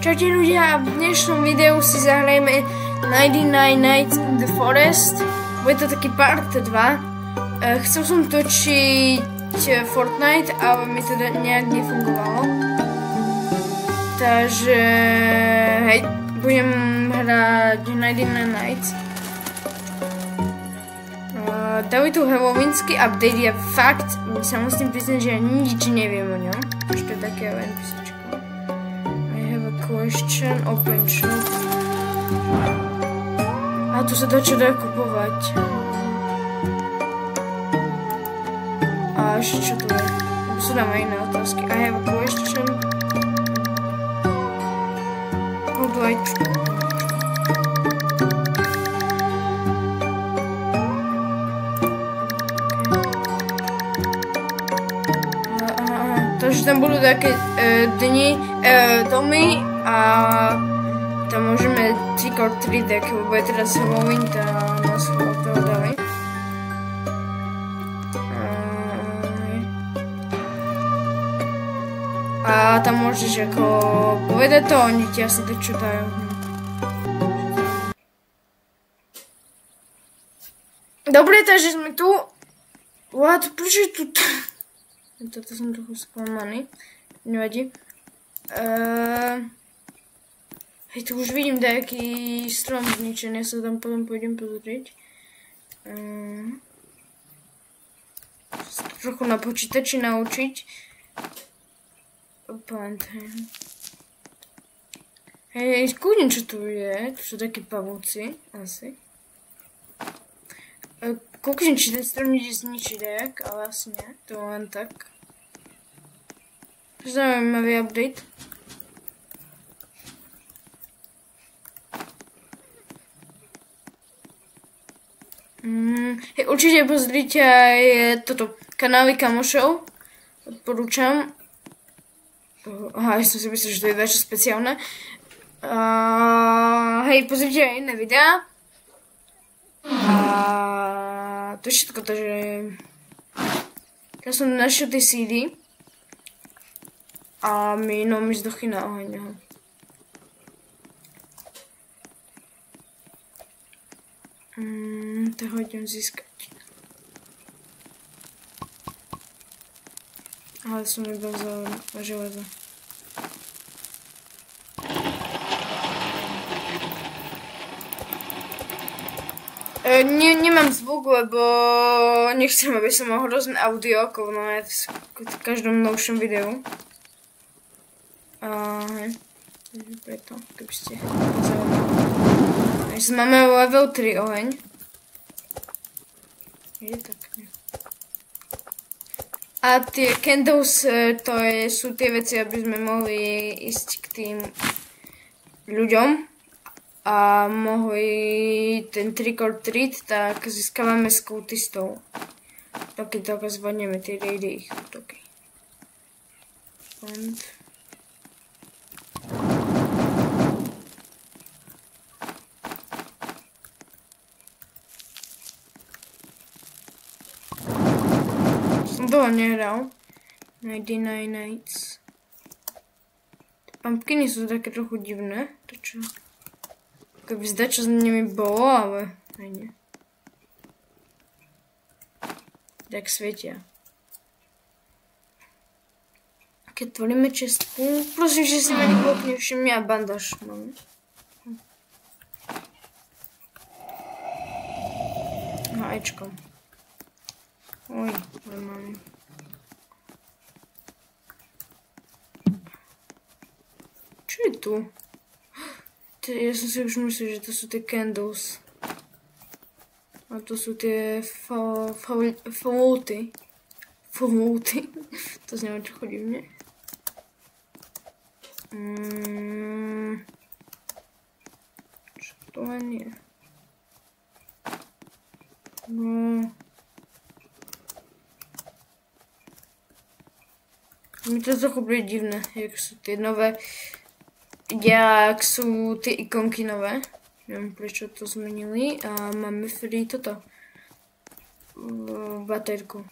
Čaute ľudia, v dnešnom videu si zahrajeme 99 Nights in the Forest. Bude to taký part 2. Chcel som točiť Fortnite, ale mi to nejak nefungovalo. Takže hej, budem hrať 99 Nights. Dali tu halloweenský update, ja fakt sa musím priznať, že ja nič neviem o ňom. Ešte také len písničko. I have a question, open shop. A tu sa dá čo dá kupovať. A ešte čo tu je? Tu sú dáme iné otázky. I have a question. How do I... Takže tam budú také dni, domy a tam môžeme trick or treat, lebo je teraz Halloween, tá nás toho dávaj. A tam môžeš ako povedať to, oni ti asi to čo dajú. Dobre, takže sme tu. What? Prečo je tu? Toto som trochu sklamaný. Nevadí. Hej, tu už vidím nejaký strom zničený, ja sa tam potom pôjdem pozrieť. Trochu na počítači naučiť. Hej, skúdim, čo tu je. Tu sú také pavúci, asi. Kúknem, či ten strom ide zničiť nejak, ale asi nie. To len tak. Zaujímavý update. Hej, určite pozrite aj toto kanály kamošov. Odporúčam. Aha, ja som si myslel, že to je dačo speciálne. Hej, pozrite aj iné videá. To je všetko, takže ja som našiel tie CD a mi zdochy na oheň. Tak ho idem získať. Ale som iba za železo. Nemám zvuk, lebo nechcem, aby som mal hrozné audio, ako v každom novšom videu. Hej. Preto, keby ste zaujímali. Máme level 3 oheň. Je tak, ne. A tie candles, sú tie veci, aby sme mohli ísť k tým ľuďom. A mohli ten trick or treat, tak získavame z kultistov. Keď to zvládneme tie raidy ich útoky. Som toho nehral. 99 Nights. Pumpkiny sú také trochu divné. To čo? Keby zdať, čo s nimi bolo, ale aj nie. Tak svietia. Keď tvoríme čestku, prosím, že si ma nikto nevšimne a bandáž mám. Ečko. Oj, mám. Čo je tu? Ja som si už myslel, že to sú tie candles. A to sú tie floaty. Floaty. To znie čo chodí v nej. Čo to len je? No. Mi to trochu bude divné, jak sú tie nové. Jak sú tie ikonky nové. Neviem, prečo to zmenili. A máme free toto. Baterku.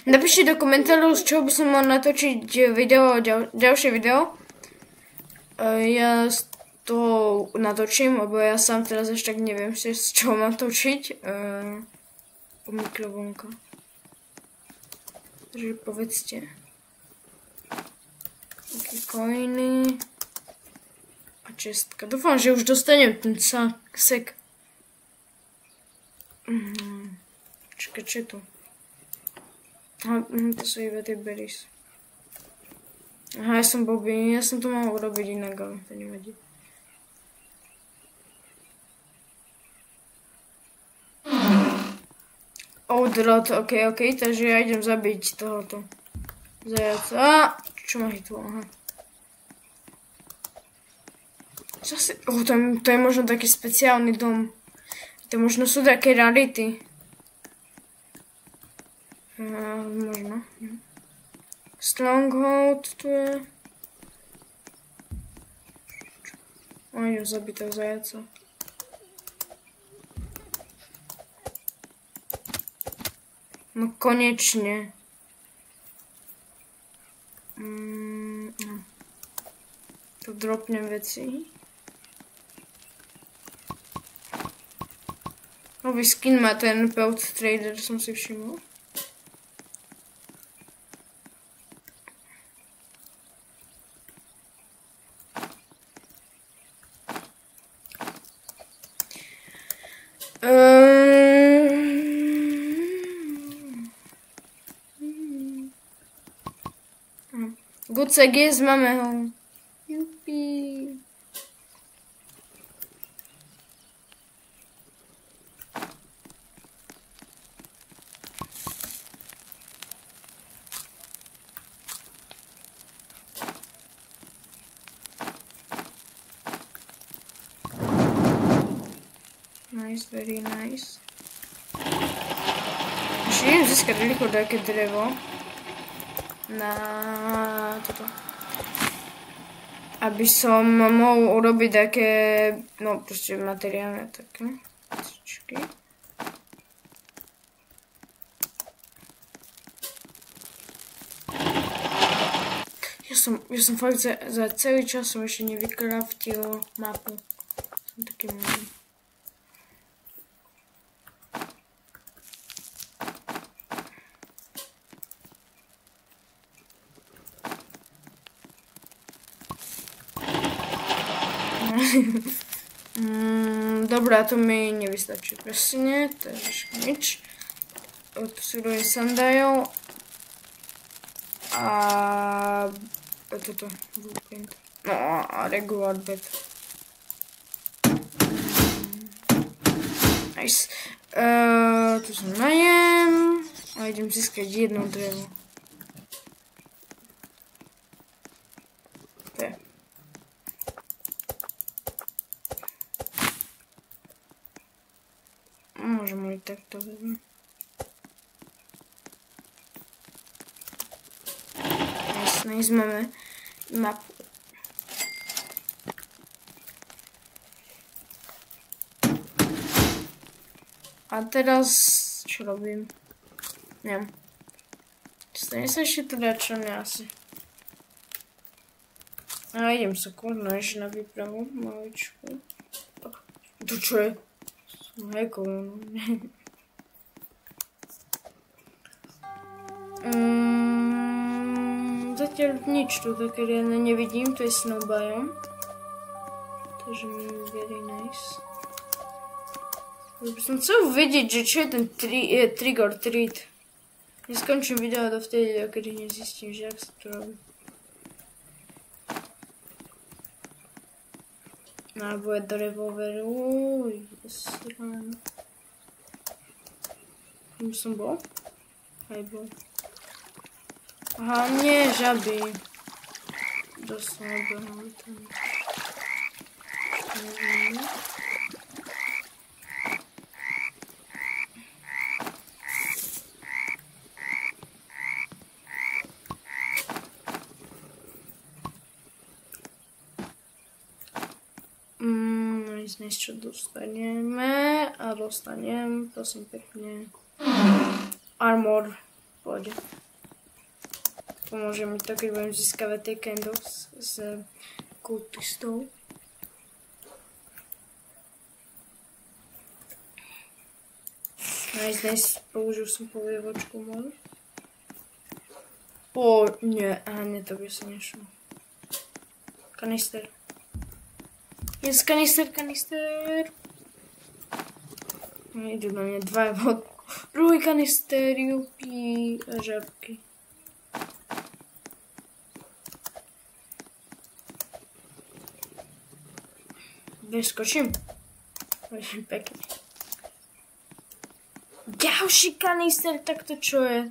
Napíšte do komentárov, z čoho by som mal natočiť video, ďalšie video. Ja to natočím, lebo ja sám teraz ešte tak neviem, z čoho mám točiť. Mikrovlnka. Takže povedzte. Také coiny. A čestka. Dúfam, že už dostanem ten sek. Počkaj, čo je tu? To sú iba tie berries. Aha, ja som Bobby. Ja som to mal urobiť inak, ale to nevadí. Odrod, ok, takže ja idem zabiť tohoto zajaca. Čo ma hitlo, aha. Zase, to je možno taký speciálny dom. To možno sú také rarity. Možno. Stronghold tu je. Idem zabiť toho zajaca. No konečne. Tu dropnem veci. Nový skin má ten Pelt Trader, som si všimol. Gucek jest, máme ho. Jupi. Nice, very nice. Ešte idem získať rýchlo také drevo. Na toto. Aby som mohol urobiť také, no proste materiálne také. Počkej. Ja som fakt za celý čas som ešte nevykraftil mapu. Som taký môj. Dobrá, to mi nevystačí presne, takže nič. Odsudujem sandajov a toto blueprint. No a regular bed. Nice. Tu sa najem a idem získať jedno drevo. Môžem aj takto vezmem. Jasne, máme mapu. A teraz, čo robím? Neviem. Stane sa ešte teda čo ne asi. A idem sa kurno ešte na výpravu, maličku. To čo je? Hejko. Zatiaľ nič tu také riadne nevidím, to je snow biome. Takže very nice. Už by som chcel vedieť, že čo je ten trick or treat. Neskončím video dovtedy, kedy nezistím, že jak sa to robí. Náboje do revolveru, srán. Už som bol? Aj bol. Aha, nie, žaby. Dosť som obehol tam. Nič, čo dostaneme a dostanem, prosím pekne, armor, pôjde. Pomôže mi to, keď budem získavať tie candles z kultistov. Nice, použil som polievočku moju. Nie, to by sa nešlo. Kanister. Yes, kanister. Idú na mňa dva vod. Druhý kanister, jupi a žabky. Vyskočím. Pekne. Ďalší kanister, tak to čo je?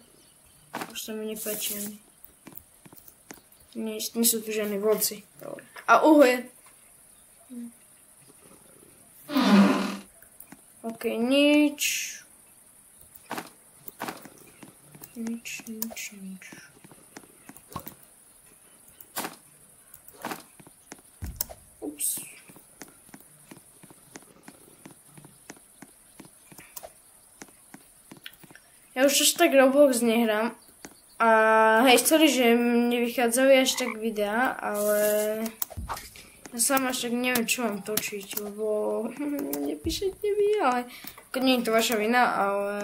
Už sa mi nepáči ani. Nie sú tu žiadne vodci. A uhlie. Ok, nič. Ups. Ja už až tak Roblox nehrám. A hej, sorry, že nevychádzajú až tak videá, ale ja sám až tak neviem, čo mám točiť, lebo nepíšete mi, ale nie je to vaša vina, ale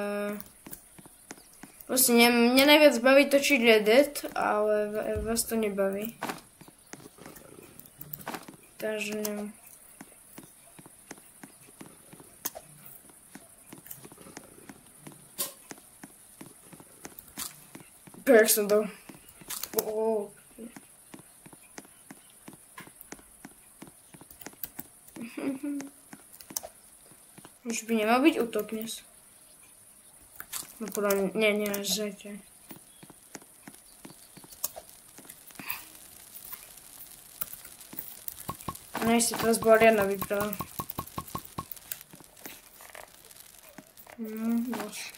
proste mňa najviac baví točiť Reddit, ale vás to nebaví. Takže neviem. Jak som dal. Už by nemal byť útok dnes. No podľa mňa, nie, zajtra. Nice, teraz bola riadna výprava. Nož.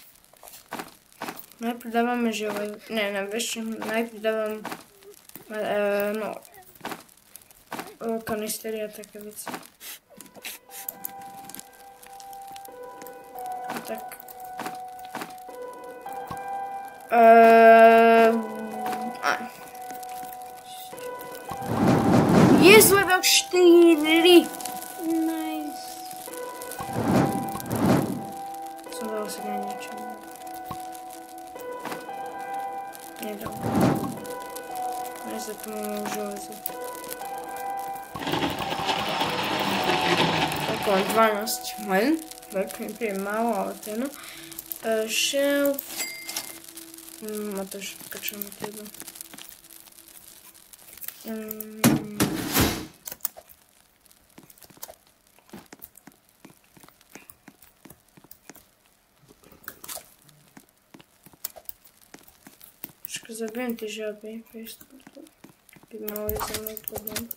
Najprv dávame železo, vieš čo, najprv dávam, kanistery a také veci. A tak. Yes, level 4! Nice. Som dal si na niečo. Nedal. Aj za to mám železo. Okolo 12. Len. Tak mi príde málo, ale to je no. Shelf. A to všetko, čo mi treba. Trošku zabijem tie žaby, vieš, by mali za mnou problém.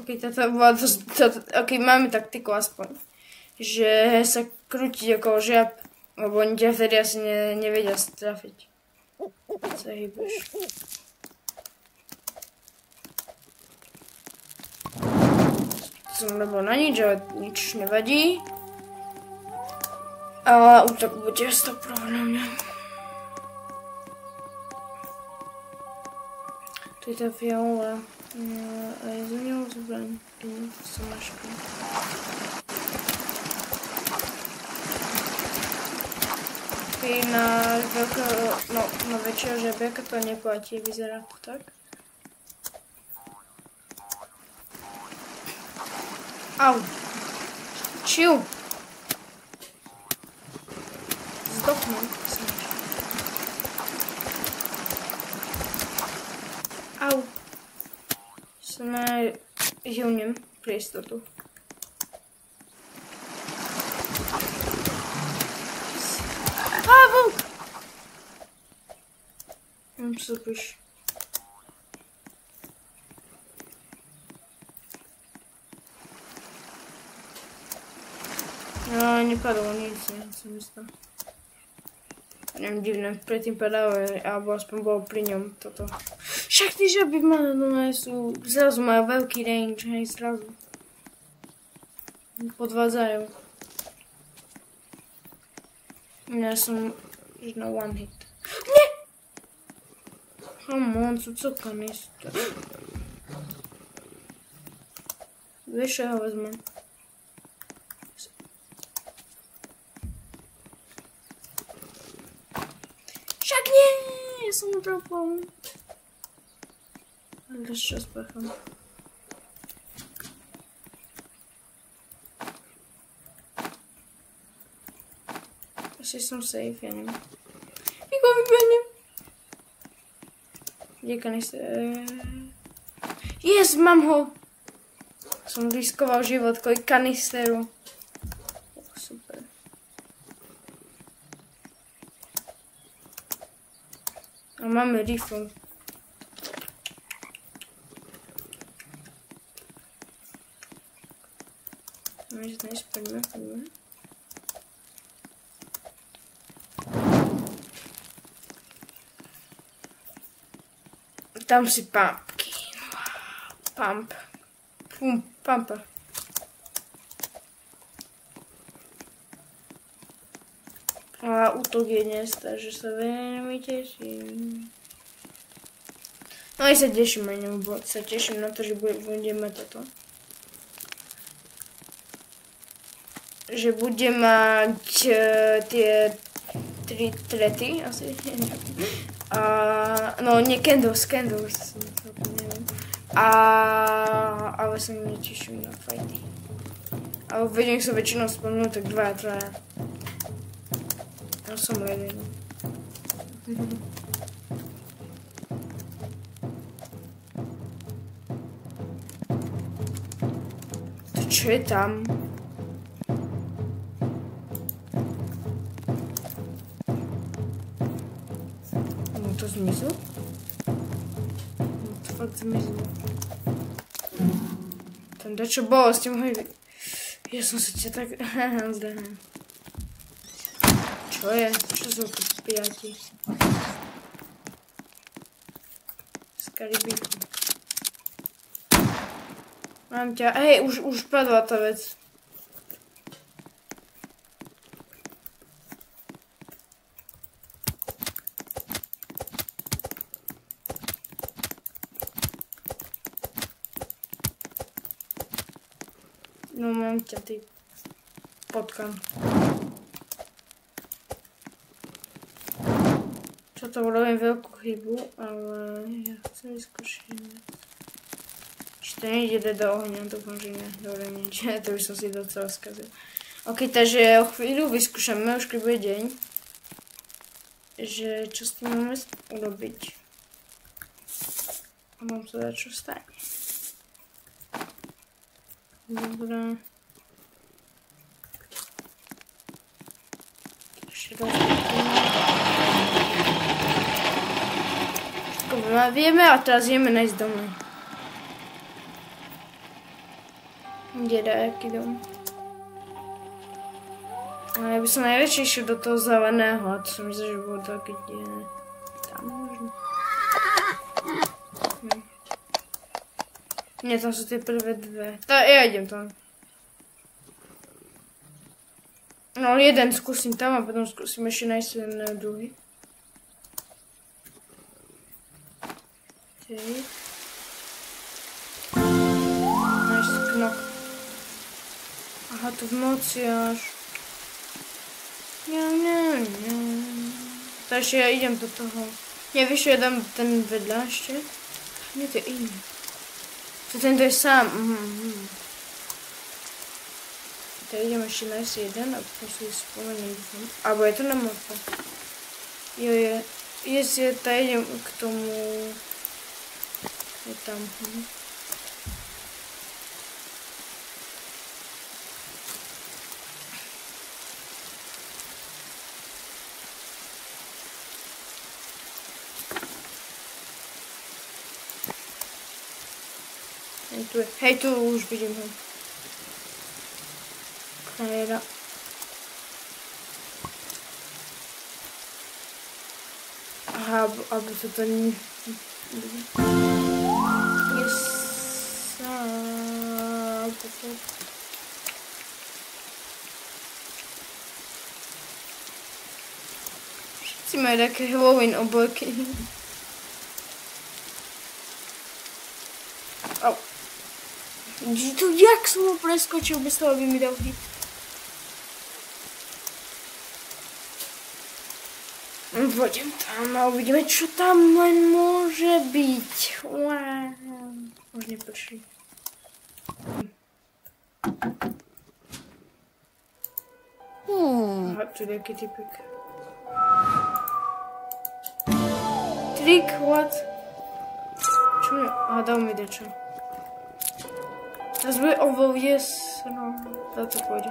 Ok, máme taktiku aspoň, že sa krútiť okolo žiab, lebo oni ťa vtedy asi nevedia strafiť. Sa hýbeš. Som robil na nič, ale nič nevadí. A útok bude 100% na mňa. Tu je tá fialová. A je za ňou zbraň. Somaška. Na väčšieho žabiaka to neplatí, vyzerá to tak. Au. Čiu. Zdoknem. Au. Sa hývnem pre istotu. Vlk! Super. No, nepadlo nic, som myslela. Neviem, divné, predtým padalo, alebo aspoň bolo pri ňom toto. Však tí žaby sú, zrazu majú veľký range, hej, zrazu. Podvádzajú. Ja som Že na one hit. Nie! Come on, co kanister. Vieš, čo ho vezmem? Však nie! Ja som utrapal. Ale čo spácham? Asi som safe, ja neviem. Niko vybehnem. Kde kanister? Yes, mám ho! Som riskoval život kvôli kanisteru. Super. A máme rifle. Poďme. Tam si pumpkin. Pumpa. A útok je dnes, takže sa veľmi teším. No aj sa teším aj nebo sa teším na to, že budem mať toto. Že budem mať tie 3 trety, asi. No, nie candles, neviem. Ale sa mi neteším na fighty. Ale vedem sa väčšinou spomnú tak 2 a 3. Ja som jeden. To čo je tam? No to zmizlo? No to fakt zmizlo. Tam dačo bolo, ste mohli... Ja som sa ťa tak... zdahnem. Čo je? Čo sú tu piati? Z Karibiku. Mám ťa... Hej, už padla tá vec. No mám ťa, ty potkan. Čo to urobím veľkú chybu, ale ja chcem vyskúšať. Či to nejde do ohňa, dúfam, že nie. Dobre, nič, to by som si docela skazil. Ok, takže o chvíľu vyskúšame, už keď bude deň, že čo s tým máme urobiť. A mám to dať, čo stane. Dobre. Ešte vieme a teraz ideme nájsť domy. Kde aký dom? A ja by som najradšej išiel do toho zeleného a to som myslel, že bolo to keď je tam možno. Nie, tam sú tie prvé dve. Ja idem tam. No jeden skúsim tam a potom skúsim ešte nájsť ten druhý. Nice knok. Aha, to v noci až. Nie. Takže ja idem do toho. Nie, vieš, ja dám ten vedľa ešte. Nie, to je iný. To tento je sám. Tak idem ešte nájsť jeden a potom si spomeniem. Alebo je to na mape. Jo, je. Tak idem k tomu. Je tam. Hej, tu už vidím ho. Kajera. Aha, aby to nie... Yes. Si majú také Halloween obleky. Au. To jak som ho preskočil bez toho, aby mi dal hit. Pôjdem tam a uvidíme, čo tam len môže byť. Wow. Už neprší. Aha, tu je nejaký typek. Trick, what? Čo mi? Aha, dal mi dečo. Teraz bude oval, yes. No, za to pôjde.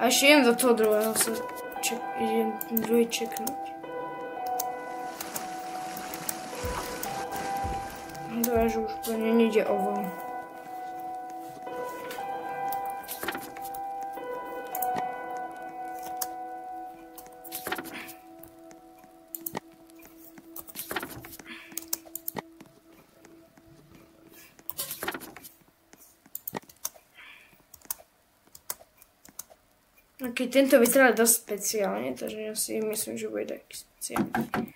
A ešte idem do toho druhého sa idem druhý čeknúť. Dobre, že už plne nejde oval. Ok, tento vyzerá dosť speciálne, takže ja si myslím, že bude taký speciálny.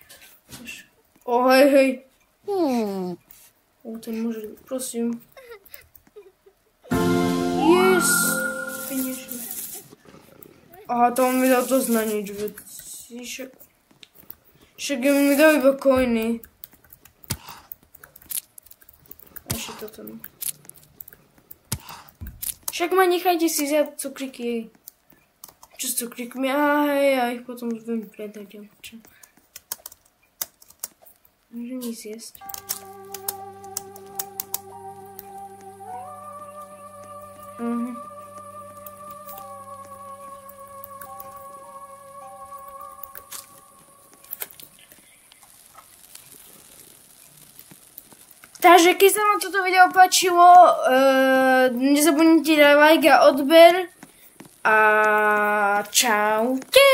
O, hej, hej. O, ten môže, prosím. Yes! Konečne. Aha, to on mi dal dosť na nič veci. Však mi dal iba coiny. Ešte toto. Však ma nechajte si zjať cukriky. Čo s cukrikmi? Ja ich potom viem predať. Čo? Môžem ich zjesť. Takže keď sa vám toto video páčilo, nezabudnite dať like a odber. A čaute.